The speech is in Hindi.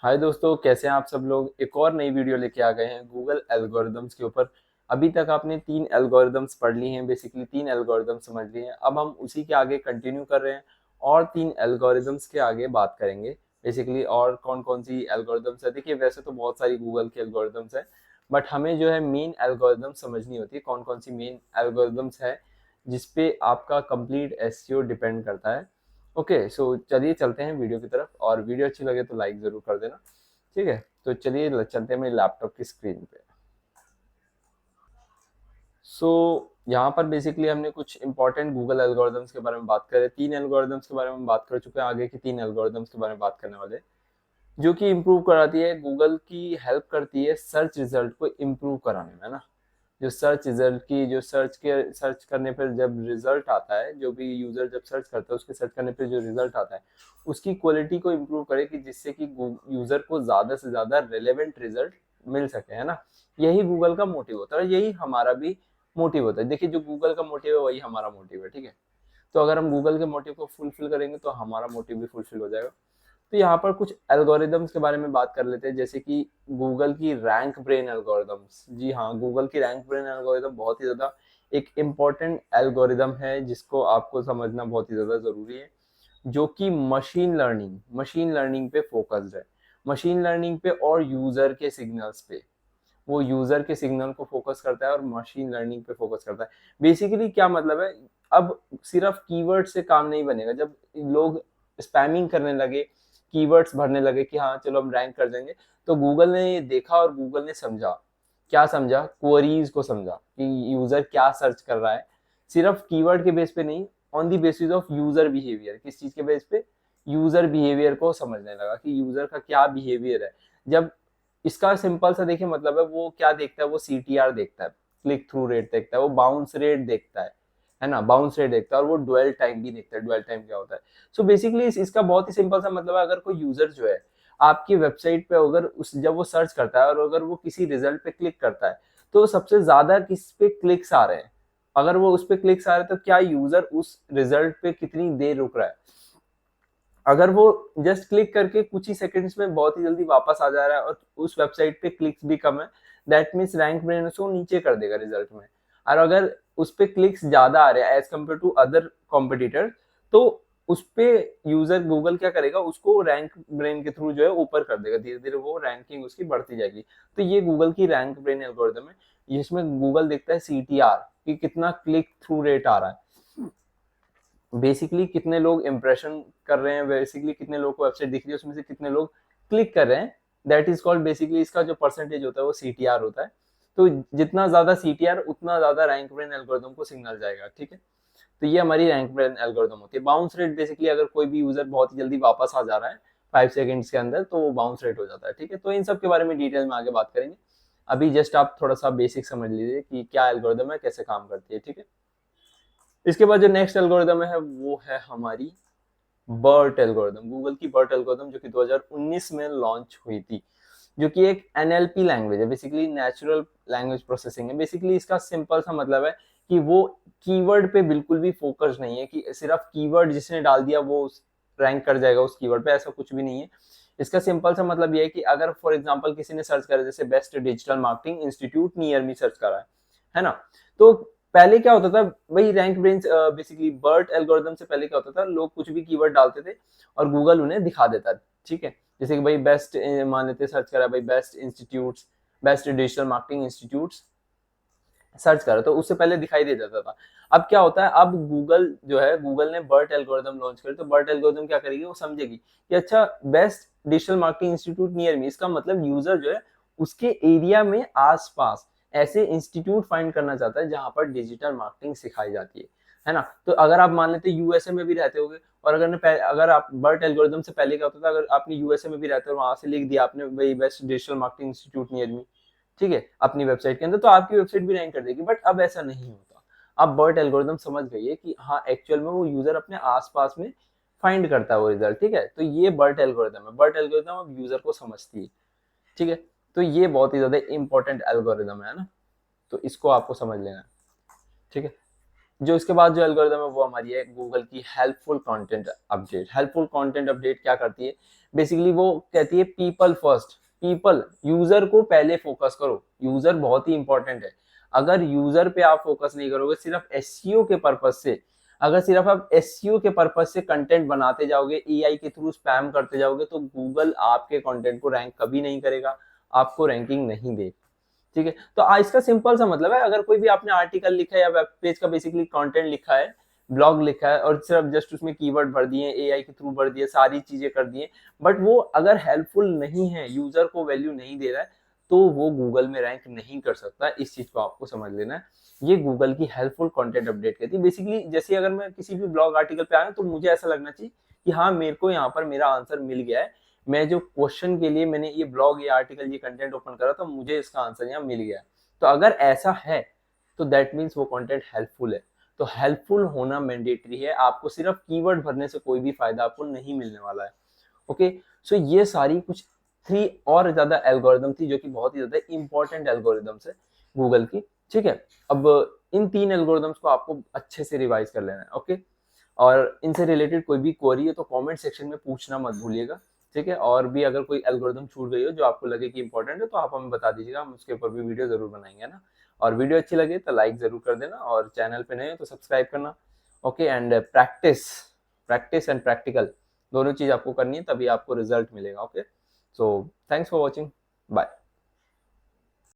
हाय दोस्तों, कैसे हैं आप सब लोग। एक और नई वीडियो लेके आ गए हैं गूगल एल्गोरिदम्स के ऊपर। अभी तक आपने 3 एल्गोरिदम्स पढ़ ली हैं, बेसिकली 3 एल्गोरिदम्स समझ लिए हैं। अब हम उसी के आगे कंटिन्यू कर रहे हैं और 3 एल्गोरिदम्स के आगे बात करेंगे बेसिकली। और कौन कौन सी एल्गोरिदम्स है, देखिए वैसे तो बहुत सारी गूगल की एल्गोरिदम्स है, बट हमें जो है मेन एल्गोरिदम समझनी होती है। कौन कौन सी मेन एल्गोरिदम्स है जिसपे आपका कंप्लीट एसईओ डिपेंड करता है। ओके, सो चलिए चलते हैं वीडियो की तरफ, और वीडियो अच्छी लगे तो लाइक जरूर कर देना। ठीक है, तो चलिए चलते हैं मेरे लैपटॉप की स्क्रीन पे। सो यहाँ पर बेसिकली हमने कुछ इंपॉर्टेंट गूगल एल्गोरिदम्स के बारे में बात करें। 3 एल्गोरिदम्स के बारे में बात कर चुके हैं, आगे की 3 एल्गोरिदम्स के बारे में बात करने वाले, जो कि इम्प्रूव कराती है, गूगल की हेल्प करती है सर्च रिजल्ट को इम्प्रूव कराने में, है ना। जो सर्च रिजल्ट की, जो सर्च करने पर जब रिजल्ट आता है, जो भी यूजर जब सर्च करता है उसके सर्च करने पर जो रिजल्ट आता है उसकी क्वालिटी को इम्प्रूव करे, कि जिससे कि यूजर को ज्यादा से ज्यादा रेलेवेंट रिजल्ट मिल सके, है ना। यही गूगल का मोटिव होता है, यही हमारा भी मोटिव होता है। देखिए, जो गूगल का मोटिव है वही हमारा मोटिव है, ठीक है। तो अगर हम गूगल के मोटिव को फुलफिल करेंगे तो हमारा मोटिव भी फुलफिल हो जाएगा। तो यहाँ पर कुछ एल्गोरिदम्स के बारे में बात कर लेते हैं, जैसे कि गूगल की रैंक ब्रेन एल्गोरिदम्स। जी हाँ, गूगल की रैंक ब्रेन एल्गोरिदम बहुत ही ज्यादा एक इम्पॉर्टेंट एल्गोरिदम है, जिसको आपको समझना बहुत ही ज्यादा जरूरी है। जो कि मशीन लर्निंग पे फोकस्ड है। मशीन लर्निंग पे और यूजर के सिग्नल्स पे, वो यूजर के सिग्नल को फोकस करता है और मशीन लर्निंग पे फोकस करता है। बेसिकली क्या मतलब है, अब सिर्फ कीवर्ड से काम नहीं बनेगा। जब लोग स्पैमिंग करने लगे, कीवर्ड्स भरने लगे कि हाँ चलो हम रैंक कर देंगे, तो गूगल ने ये देखा और गूगल ने समझा। क्या समझा? क्वेरीज को समझा कि यूजर क्या सर्च कर रहा है। सिर्फ कीवर्ड के बेस पे नहीं, on the basis of user behaviour. किस चीज के बेस पे? यूजर बिहेवियर को समझने लगा कि यूजर का क्या बिहेवियर है। जब इसका सिंपल सा देखिए मतलब है, वो क्या देखता है, वो सीटीआर देखता है, क्लिक थ्रू रेट देखता है, वो बाउंस रेट देखता है ना, बाउंस रेट देखता है, और वो ड्वेल टाइम भी देखता है। ड्वेल टाइम क्या होता है? सो बेसिकली इसका बहुत ही सिंपल सा मतलब है, अगर कोई यूजर जो है आपकी वेबसाइट पे, अगर उस जब वो सर्च करता है और अगर वो किसी रिजल्ट पे क्लिक करता है, तो सबसे ज्यादा किस पे क्लिक्स आ रहे हैं। अगर वो उस पे क्लिक्स आ रहे हैं तो क्या यूजर उस रिजल्ट पे कितनी देर रुक रहा है। अगर वो जस्ट क्लिक करके कुछ ही सेकंड्स में बहुत ही जल्दी वापस आ जा रहा है और उस वेबसाइट पे क्लिक्स भी कम है, दैट मीन्स रैंक ब्रेन उसको नीचे कर देगा रिजल्ट में। और अगर उस पे क्लिक्स ज्यादा आ रहे हैं as compare to other competitor, तो उस पे यूजर गूगल क्या करेगा, उसको रैंक ब्रेन के थ्रू जो है ऊपर कर देगा। धीरे धीरे वो रैंकिंग उसकी बढ़ती जाएगी। तो ये गूगल की रैंक ब्रेन एल्गोरिथम है, जिसमें गूगल देखता है सीटीआर कि कितना क्लिक थ्रू रेट आ रहा है, बेसिकली कितने लोग इंप्रेशन कर रहे हैं, बेसिकली कितने लोग को वेबसाइट दिख रही है, उसमें से कितने लोग क्लिक कर रहे हैं। दैट इज कॉल्ड, बेसिकली इसका जो परसेंटेज होता है वो सीटीआर होता है। तो जितना ज्यादा सीटीआर उतना ज्यादा रैंक ब्रेन एल्गोरिथम को सिग्नल जाएगा, ठीक है। तो ये हमारी रैंक ब्रेन एल्गोरिथम होती है। बाउंस रेट, बेसिकली अगर कोई भी यूजर बहुत ही जल्दी वापस आ जा रहा है 5 सेकंड्स के अंदर, तो वो बाउंस रेट हो जाता है, ठीक है। तो इन सब के बारे में डिटेल में आगे बात करेंगे। अभी जस्ट आप थोड़ा सा बेसिक समझ लीजिए कि क्या एल्गोरिथम है, कैसे काम करती है, ठीक है। इसके बाद जो नेक्स्ट एल्गोरिथम है वो है हमारी बर्ट एल्गोरिथम। गूगल की बर्ट एल्गोरिथम, जो कि 2019 में लॉन्च हुई थी, जो कि एक एनएलपी लैंग्वेज है, बेसिकली नेचुरल लैंग्वेज प्रोसेसिंग है। बेसिकली इसका सिंपल सा मतलब है कि वो कीवर्ड पे बिल्कुल भी फोकस नहीं है, कि सिर्फ कीवर्ड जिसने डाल दिया वो रैंक कर जाएगा उस कीवर्ड पे, ऐसा कुछ भी नहीं है। इसका सिंपल सा मतलब ये है कि अगर फॉर एग्जांपल किसी ने सर्च करा, जैसे best digital marketing institute near me search करा है ना, तो पहले क्या होता था, वही rank brain, basically BERT algorithm से पहले क्या होता था, लोग कुछ भी कीवर्ड डालते थे और गूगल उन्हें दिखा देता, ठीक है। जैसे कि भाई बेस्ट, मान लेते सर्च करा भाई best institutes, best digital marketing institutes search करा, तो उससे पहले दिखाई दे जाता था। अब क्या होता है, अब गूगल जो है, गूगल ने बर्ट एल्गोरिथम लॉन्च करी, तो बर्ट एल्गोरिथम क्या करेगी, वो समझेगी कि अच्छा best digital marketing institute near मी, इसका मतलब यूजर जो है उसके एरिया में आसपास ऐसे इंस्टीट्यूट फाइंड करना चाहता है जहां पर डिजिटल मार्केटिंग सिखाई जाती है ना। तो अगर आप मान लेते यूएसए में भी रहते होगे, और अगर आप बर्ट एल्गोरिथम से पहले क्या होता था, अगर आपने यूएसए में भी रहते हो, वहां से लिख दिया आपने भाई best digital marketing institute near मी, ठीक है, अपनी वेबसाइट के अंदर, तो आपकी वेबसाइट भी रैंक कर देगी। बट अब ऐसा नहीं होता। अब बर्ट एल्गोरिथम समझ गई है कि हाँ एक्चुअल में वो यूजर अपने आसपास में फाइंड करता है वो रिजल्ट, ठीक है। तो ये बर्ट एल्गोरिथम है। बर्ट एल्गोरिथम अब यूजर को समझती है, ठीक है। तो ये बहुत ही ज्यादा इंपॉर्टेंट एल्गोरिथम है ना, तो इसको आपको समझ लेना है, ठीक है। जो इसके बाद जो एल्गोरिथम है वो हमारी है गूगल की helpful content update. Helpful content update क्या करती है, बेसिकली वो कहती है पीपल फर्स्ट, पीपल, यूजर को पहले फोकस करो, यूजर बहुत ही इंपॉर्टेंट है। अगर यूजर पे आप फोकस नहीं करोगे सिर्फ एसईओ के पर्पज से, अगर सिर्फ आप एसईओ के पर्पज से कंटेंट बनाते जाओगे, एआई के थ्रू स्पैम करते जाओगे, तो गूगल आपके कंटेंट को रैंक कभी नहीं करेगा, आपको रैंकिंग नहीं देगा। ठीक है, तो इसका सिंपल सा मतलब है, अगर कोई भी आपने आर्टिकल लिखा है या वेब पेज का बेसिकली कंटेंट लिखा है, ब्लॉग लिखा है और सिर्फ जस्ट उसमें कीवर्ड भर दिए, एआई के थ्रू भर दिए, सारी चीजें कर दिए, बट वो अगर हेल्पफुल नहीं है, यूजर को वैल्यू नहीं दे रहा है, तो वो गूगल में रैंक नहीं कर सकता। इस चीज को आपको समझ लेना है। ये गूगल की हेल्पफुल कंटेंट अपडेट कहती है। बेसिकली जैसे अगर मैं किसी भी ब्लॉग आर्टिकल पे आया तो मुझे ऐसा लगना चाहिए कि हाँ, मेरे को यहाँ पर मेरा आंसर मिल गया है, मैं जो क्वेश्चन के लिए मैंने ये ब्लॉग, ये आर्टिकल, ये कंटेंट ओपन करा था, मुझे इसका आंसर यहाँ मिल गया है। तो अगर ऐसा है तो दैट मीन्स वो कंटेंट हेल्पफुल है। तो हेल्पफुल होना मैंडेटरी है, आपको सिर्फ कीवर्ड भरने से कोई भी फायदा आपको नहीं मिलने वाला है। ओके, सो ये सारी कुछ 3 और ज्यादा एल्गोरिदम थी जो कि बहुत ही ज्यादा इंपॉर्टेंट एल्गोरिदम्स है गूगल की। ठीक है, अब इन 3 एल्गोरिदम्स को आपको अच्छे से रिवाइज कर लेना है। ओके, और इनसे रिलेटेड कोई भी क्वेरी है तो कमेंट सेक्शन में पूछना मत भूलिएगा। ठीक है, और भी अगर कोई एल्गोरिदम छूट गई हो जो आपको लगे कि इंपॉर्टेंट है तो आप हमें बता दीजिएगा, हम उसके ऊपर भी वीडियो जरूर बनाएंगे ना। और वीडियो अच्छी लगे तो लाइक जरूर कर देना, और चैनल पे नए हो तो सब्सक्राइब करना। Okay, and practice, practice and practical दोनों चीज आपको करनी है, तभी आपको रिजल्ट मिलेगा। Okay, so thanks for watching, bye.